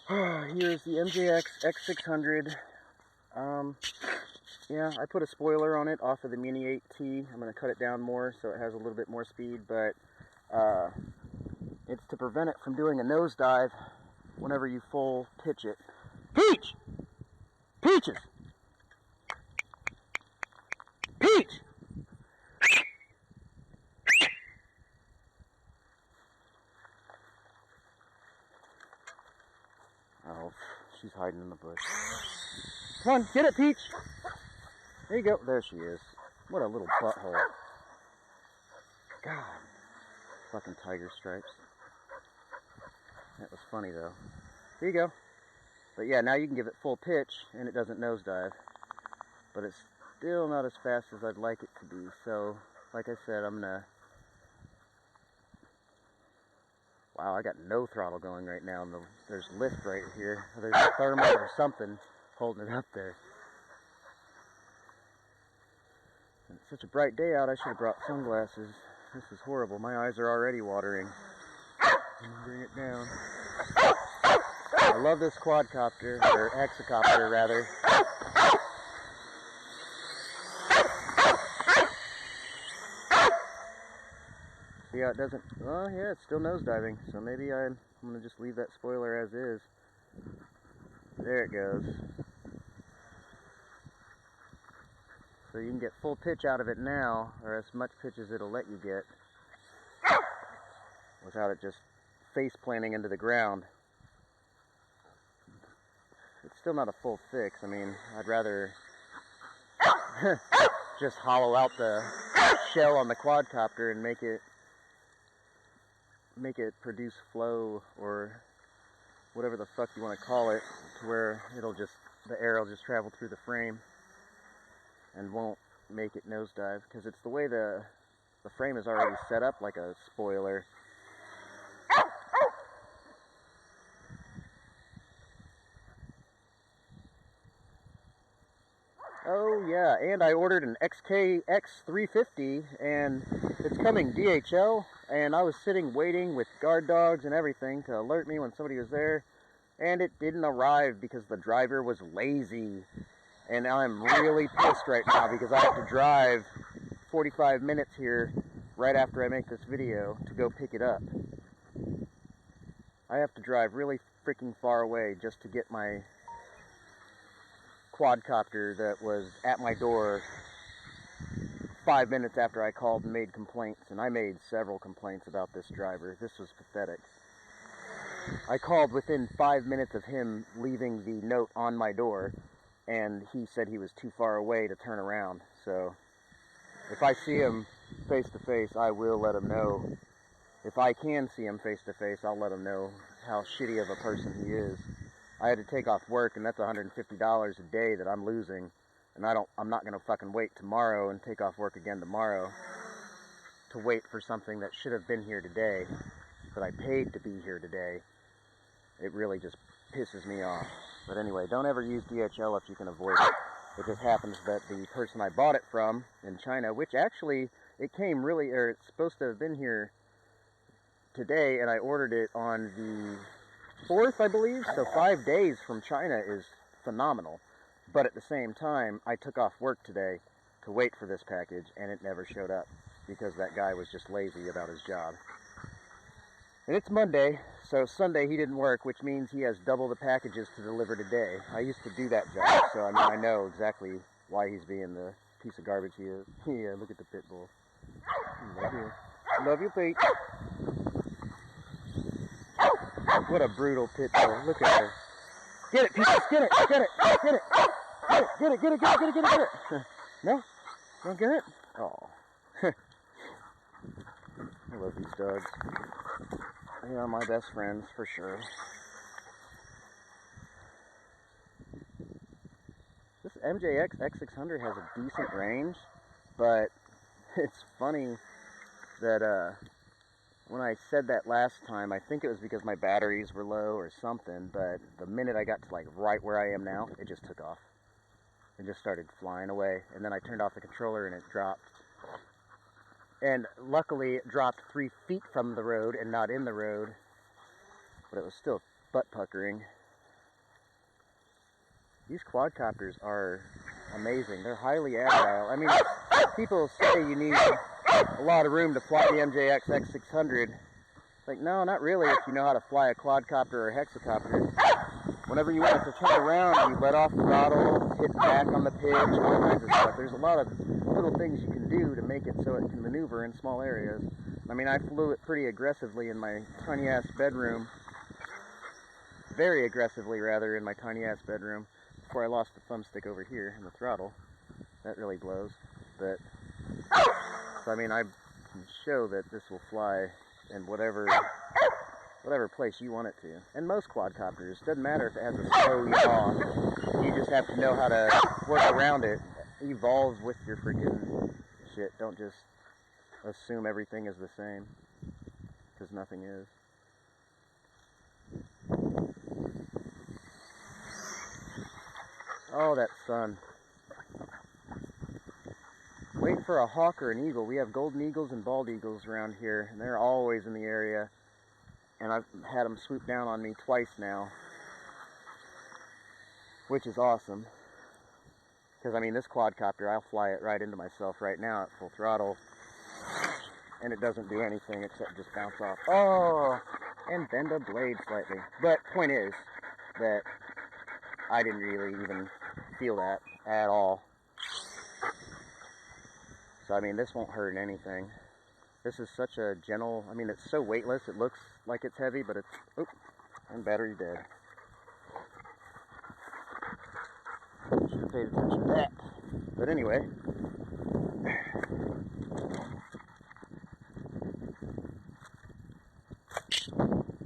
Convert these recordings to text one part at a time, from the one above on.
Here's the MJX X600. Yeah, I put a spoiler on it off of the Mini H8C. I'm going to cut it down more so it has a little bit more speed, but it's to prevent it from doing a nosedive whenever you full pitch it. Peach! Peaches! Peach! Oh, she's hiding in the bush. Come on, get it, Peach! There you go. There she is. What a little butthole. God. Fucking tiger stripes. That was funny, though. There you go. But yeah, now you can give it full pitch, and it doesn't nosedive. But it's still not as fast as I'd like it to be. So, like I said, I'm gonna... Wow, I got no throttle going right now. There's lift right here. There's a thermal or something holding it up there. And it's such a bright day out, I should have brought sunglasses. This is horrible. My eyes are already watering. Bring it down. I love this quadcopter, or hexacopter rather. See how it doesn't, oh yeah, it's still nosediving, so maybe I'm going to just leave that spoiler as is. There it goes. So you can get full pitch out of it now, or as much pitch as it'll let you get, without it just face planting into the ground. It's still not a full fix. I mean, I'd rather just hollow out the shell on the quadcopter and make it produce flow, or whatever the fuck you want to call it, to where the air will just travel through the frame and won't make it nosedive, because it's the way the frame is already set up like a spoiler. Oh yeah, and I ordered an X350, and it's coming DHL, and I was sitting waiting with guard dogs and everything to alert me when somebody was there, and it didn't arrive because the driver was lazy. And I'm really pissed right now because I have to drive 45 minutes here right after I make this video to go pick it up. I have to drive really freaking far away just to get my quadcopter that was at my door 5 minutes after I called and made complaints. And I made several complaints about this driver. This was pathetic. I called within 5 minutes of him leaving the note on my door, and he said he was too far away to turn around. So if I see him face to face, I will let him know. If I can see him face to face, I'll let him know how shitty of a person he is. I had to take off work, and that's $150 a day that I'm losing, and I'm not gonna fucking wait tomorrow and take off work again tomorrow to wait for something that should have been here today, that I paid to be here today. It really just pisses me off. But anyway, don't ever use DHL if you can avoid it. It just happens that the person I bought it from in China, which actually, it's supposed to have been here today, and I ordered it on the 4th, I believe, so 5 days from China is phenomenal. But at the same time, I took off work today to wait for this package, and it never showed up because that guy was just lazy about his job. And it's Monday, so Sunday he didn't work, which means he has double the packages to deliver today. I used to do that job, so I mean, I know exactly why he's being the piece of garbage he is. Yeah, look at the pit bull. Love you. Love you, Pete. What a brutal pit bull. Look at her. Get it, Peaches, get it, get it, get it. Get it, get it, get it, get it, get it, get it. No? Don't get it? Oh. I love these dogs. They are my best friends, for sure. This MJX X600 has a decent range, but it's funny that when I said that last time, I think it was because my batteries were low or something, but the minute I got to like right where I am now, it just took off. It just started flying away, and then I turned off the controller and it dropped. And luckily it dropped 3 feet from the road and not in the road, but it was still butt puckering. These quadcopters are amazing. They're highly agile. I mean, people say you need a lot of room to fly the MJX X600. Like, no, not really if you know how to fly a quadcopter or a hexacopter. Whenever you want it to turn around, you let off the throttle, hit back on the pitch, all kinds of stuff. There's a lot of little things you can do to make it so it can maneuver in small areas. I mean, I flew it pretty aggressively in my tiny-ass bedroom. Very aggressively, rather, in my tiny-ass bedroom before I lost the thumbstick over here and the throttle. That really blows. But, so I mean, I can show that this will fly in whatever place you want it to. And most quadcopters, doesn't matter if it has a slow yaw, you just have to know how to work around it. Evolve with your freaking shit. Don't just assume everything is the same, because nothing is. Oh, that sun. Waiting for a hawk or an eagle. We have golden eagles and bald eagles around here, and they're always in the area. And I've had them swoop down on me twice now, which is awesome. Because, I mean, this quadcopter, I'll fly it right into myself right now at full throttle, and it doesn't do anything except just bounce off. Oh, and bend a blade slightly. But point is that I didn't really even feel that at all. So, I mean, this won't hurt anything. This is such a gentle, I mean, it's so weightless, it looks like it's heavy, but it's, oop, and battery dead. Should have paid attention to that. But anyway,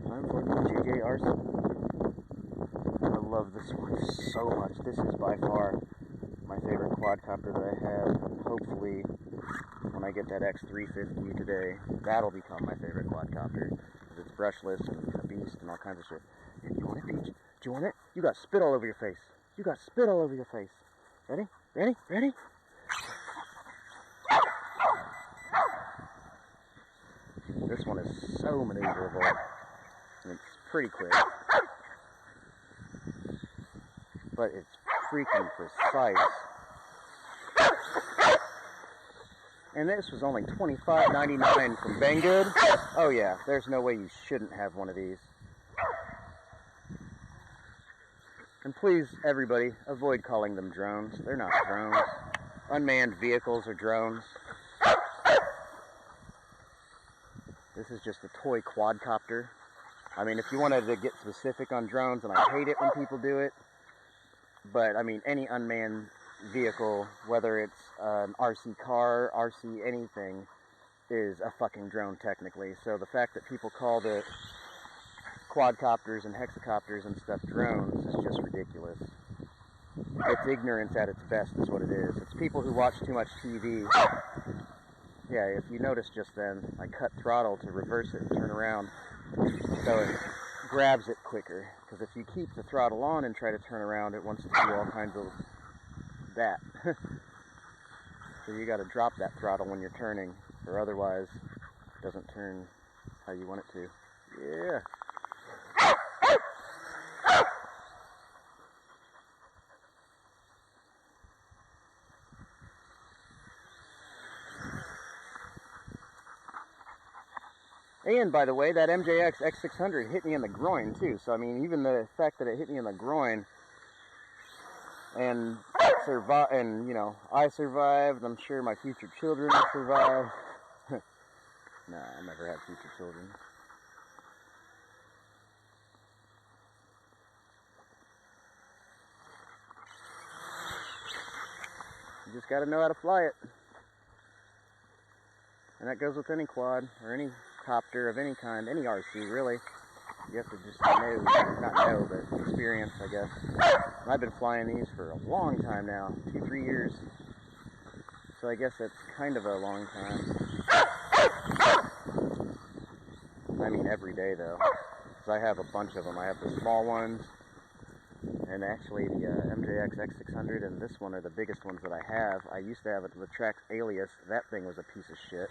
time for the JJRC. I love this one so much. This is by far my favorite quadcopter that I have. Hopefully, when I get that X350 today, that'll become my favorite quadcopter. Because it's brushless and a beast and all kinds of shit. You want it, Peach? Do you want it? You got spit all over your face. You got spit all over your face. Ready? Ready? Ready? This one is so maneuverable. And it's pretty quick. But it's freaking precise. And this was only $25.99 from Banggood. Oh yeah, there's no way you shouldn't have one of these. And please, everybody, avoid calling them drones. They're not drones. Unmanned vehicles are drones. This is just a toy quadcopter. I mean, if you wanted to get specific on drones, and I hate it when people do it, but I mean, any unmanned vehicle, whether it's an RC car, RC anything, is a fucking drone technically. So the fact that people call the quadcopters and hexacopters and stuff drones is just ridiculous. It's ignorance at its best is what it is. It's people who watch too much TV. Yeah, if you notice just then, I cut throttle to reverse it and turn around so it grabs it quicker. Because if you keep the throttle on and try to turn around, it wants to do all kinds of that. So you got to drop that throttle when you're turning, or otherwise it doesn't turn how you want it to. Yeah. And by the way, that MJX X600 hit me in the groin too. So I mean, even the fact that it hit me in the groin and you know, I survived. I'm sure my future children will survive. Nah, I'll never have future children. You just got to know how to fly it. And that goes with any quad or any copter of any kind, any RC really. You have to just know, not know, but experience, I guess. And I've been flying these for a long time now, 2-3 years. So I guess that's kind of a long time. I mean every day though, because I have a bunch of them. I have the small ones, and actually the MJX X600 and this one are the biggest ones that I have. I used to have a Latrax Alias. That thing was a piece of shit.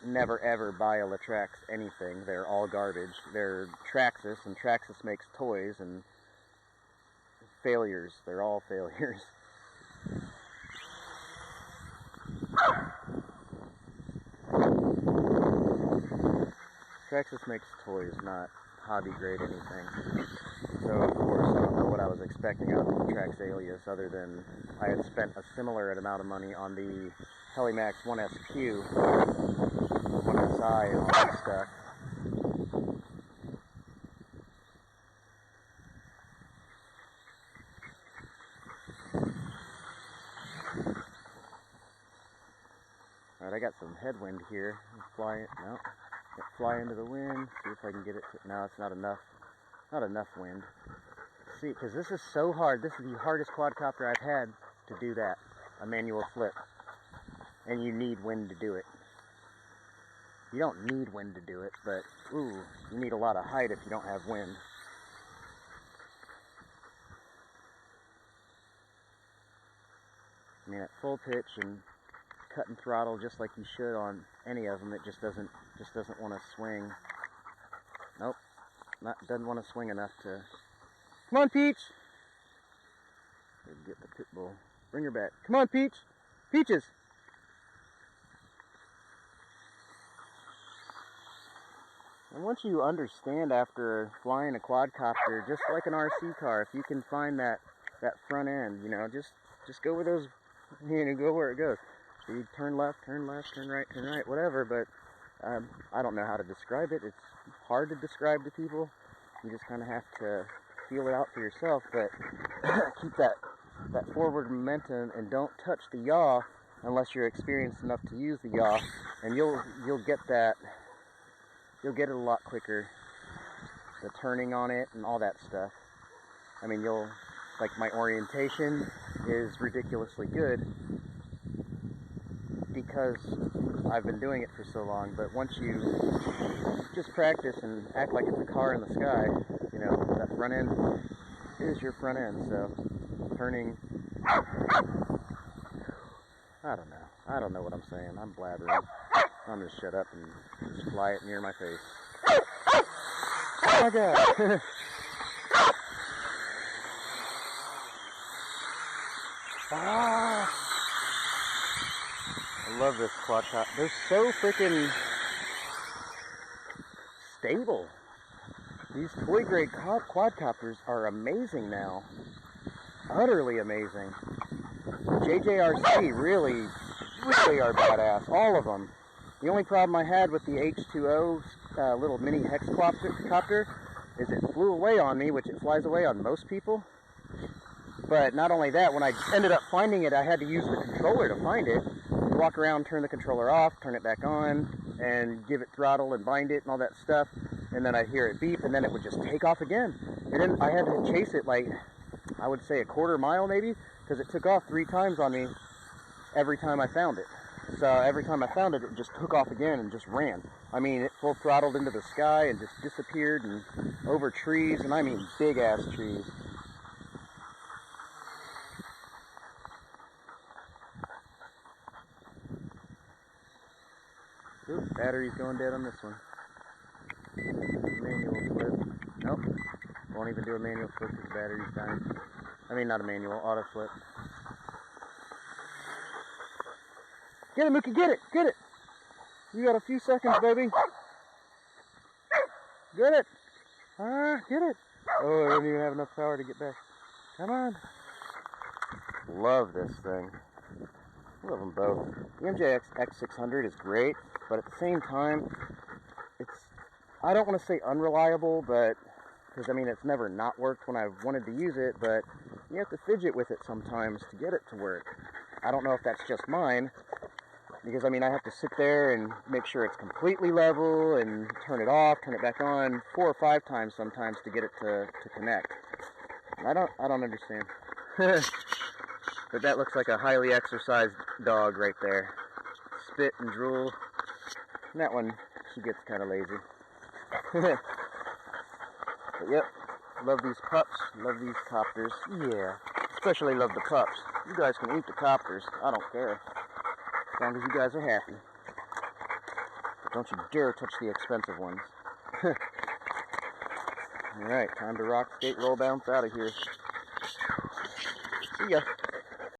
Never ever buy a Latrax anything. They're all garbage. They're Traxxas, and Traxxas makes toys, and failures. They're all failures. Traxxas makes toys, not hobby grade anything. So of course I don't know what I was expecting out of the Trax Alias, other than I had spent a similar amount of money on the Helimax 1SQ, 1SI, and all that stuff. Alright, I got some headwind here. Fly it. No. Fly into the wind. See if I can get it to, no, it's not enough. Not enough wind. See, because this is so hard. This is the hardest quadcopter I've had to do that. A manual flip. And you need wind to do it. You don't need wind to do it, but ooh, you need a lot of height if you don't have wind. I mean, at full pitch and cut and throttle just like you should on any of them, it just doesn't want to swing. Nope, doesn't want to swing enough to. Come on, Peach. Get the Pitbull. Bring her back. Come on, Peach. Peaches. And once you understand after flying a quadcopter, just like an RC car, if you can find that front end, you know, just go where those, you know, go where it goes. So you turn left, turn right, whatever, but I don't know how to describe it. It's hard to describe to people. You just kind of have to feel it out for yourself, but keep that forward momentum and don't touch the yaw unless you're experienced enough to use the yaw, and you'll get that. You'll get it a lot quicker. The turning on it and all that stuff. I mean, like my orientation is ridiculously good because I've been doing it for so long, but once you just practice and act like it's a car in the sky, you know, that front end is your front end, so turning, I don't know what I'm saying, I'm blabbering. I'm gonna shut up and just fly it near my face. Oh my god! Ah! I love this quadcopter. They're so freaking stable. These toy grade quadcopters are amazing now. Utterly amazing. JJRC really are badass. All of them. The only problem I had with the H2O little mini hexcopter is it flew away on me, which it flies away on most people. But not only that, when I ended up finding it, I had to use the controller to find it. Walk around, turn the controller off, turn it back on, and give it throttle and bind it and all that stuff. And then I'd hear it beep, and then it would just take off again. And then I had to chase it like, I would say a quarter mile maybe, because it took off 3 times on me every time I found it. So every time I found it, it just took off again and just ran. I mean, it full throttled into the sky and just disappeared and over trees, and I mean big ass trees. Oop, battery's going dead on this one. Manual flip. Nope. Won't even do a manual flip because the battery's dying. I mean, not a manual, auto flip. Get it, Mookie, get it, get it. You got a few seconds, baby. Get it. Get it. Oh, I don't even have enough power to get back. Come on. Love this thing. Love them both. The MJX X600 is great, but at the same time, it's, I don't want to say unreliable, but, because I mean, it's never not worked when I've wanted to use it, but you have to fidget with it sometimes to get it to work. I don't know if that's just mine, because I mean, I have to sit there and make sure it's completely level and turn it off, turn it back on 4 or 5 times sometimes to get it to connect. And I don't understand. But that looks like a highly exercised dog right there. Spit and drool. And that one, she gets kind of lazy. But yep, love these pups, love these copters. Yeah, especially love the pups. You guys can eat the copters, I don't care. As long as you guys are happy. But don't you dare touch the expensive ones. Alright, time to rock, skate, roll, bounce out of here. See ya.